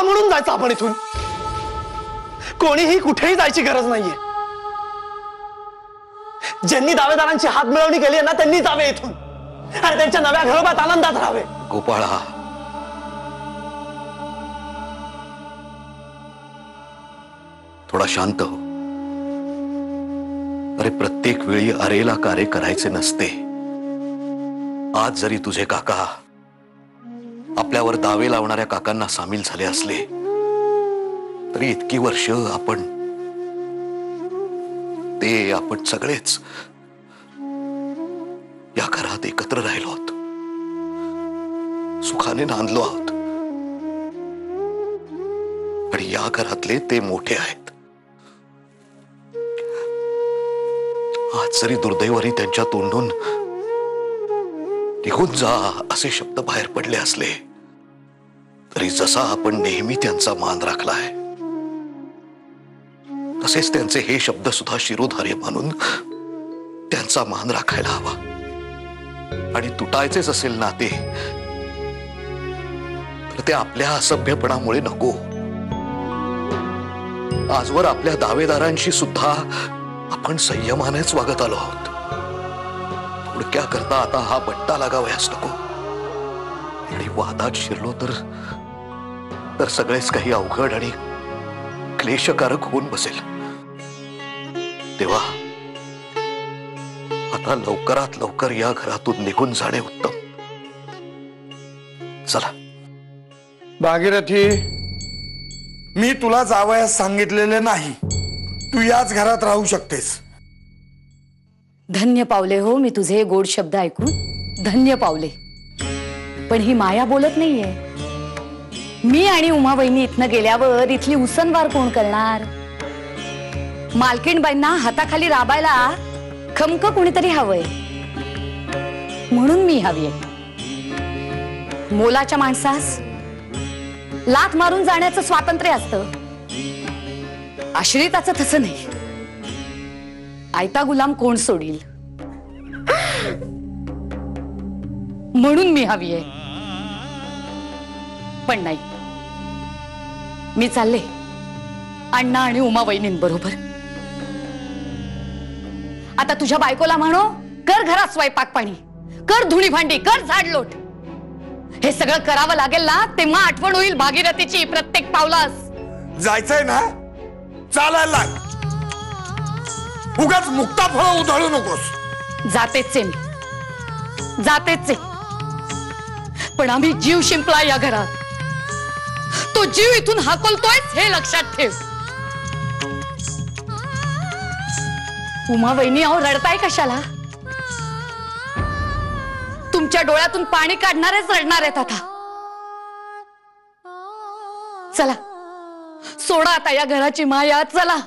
म्हणून जायचं आपण इथून. कोणीही कुठेही जायची गरज नाहीये. ज्यांनी दावेदारांची हात मिळवणी केली ना त्यांनी जावे इथून आणि त्यांच्या नव्या घरोबात आनंदात राहावे. गोपाळा, थोडा शांत हो. अरे प्रत्येक वेळी अरेला कार्य करायचे नसते. आज जरी तुझे काका आपल्यावर दावे लावणाऱ्या काकांना सामील झाले असले तरी इतकी वर्ष आपण सगळेच या घरात एकत्र राहिलो आहोत, सुखाने नांदलो आहोत आणि या घरातले ते मोठे आहेत. आज जरी दुर्दैवाने त्यांच्या तोंडून निघून जा असे शब्द बाहेर पडले असले तरी जसा आपण नेहमी त्यांचा मान राखलाय तसेच त्यांचे हे शब्द सुद्धा शिरोधार्य मानून त्यांचा मान राखायला हवा. आणि तुटायचेच असेल नाते तर ते आपल्या असभ्यपणामुळे नको. आजवर आपल्या दावेदारांशी सुद्धा आपण संयमानेच वागत आलो आहोत. थोडक्या करता आता हा बट्टा लागावयास नको. आणि वादात शिरलो तर सगळेच काही अवघड आणि क्लेशकारक होऊन बसेल. तेव्हा आता लवकरात लवकर या घरातून निघून जाणे उत्तम. चला. भागीरथी, मी तुला जावयास सांगितलेले नाही. तू याच घरात राहू शकतेस. धन्य पावले हो मी तुझे गोड शब्द ऐकून. धन्य पावले. पण ही माया बोलत नाहीये. मी आणि उमाबाईंनी इथनं गेल्यावर इथली उसनवार कोण करणार? मालकीणबाईंना हाताखाली राबायला खमक कोणीतरी हवंय. म्हणून मी हवीये. मोलाच्या माणसास लाथ मारून जाण्याचं स्वातंत्र्य असतं. आश्रिताचं तसं नाही. आयता गुलाम कोण सोडील? म्हणून मी हवीये. पण नाही, मी चालले अण्णा आणि उमावहिनींबरोबर. आता तुझ्या बायकोला म्हणो, कर घरात स्वयंपाक पाणी, कर धुणी भांडी, कर झाडलोट. हे सगळं करावं लागेल ना तेव्हा आठवण होईल भागीरथीची प्रत्येक पावलास. जायचंय ना, चालायला लाग. उगाच मुक्ता फळं उधळू नकोस. जातेच मी, जातेच. पण आम्ही जीव शिंपला या घरात. तो जीव इथून हाकलतोय हे लक्षात ठेव. उमा वहिनी, अहो रडताय कशाला? तुमच्या डोळ्यातून पाणी काढणारेच रडणार आहेत आता. चला, सोडा आता या घराची माया. चला.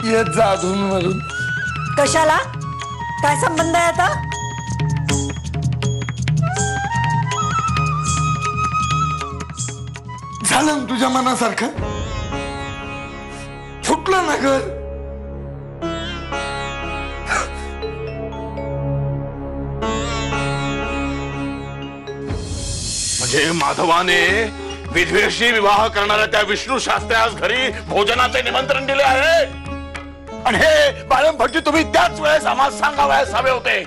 येत जा अधून मधून. कशाला? काय संबंध आहे आता? झालं ना तुझ्या मनासारखं? फुटलं ना घर. म्हणजे माधवाने विधवेशी विवाह करणाऱ्या त्या विष्णू शास्त्र्यास घरी भोजनाचे निमंत्रण दिले आहे आणि हे बाळंभट्टी तुम्ही त्याच वेळेस आम्हाला सांगावयास हवे होते.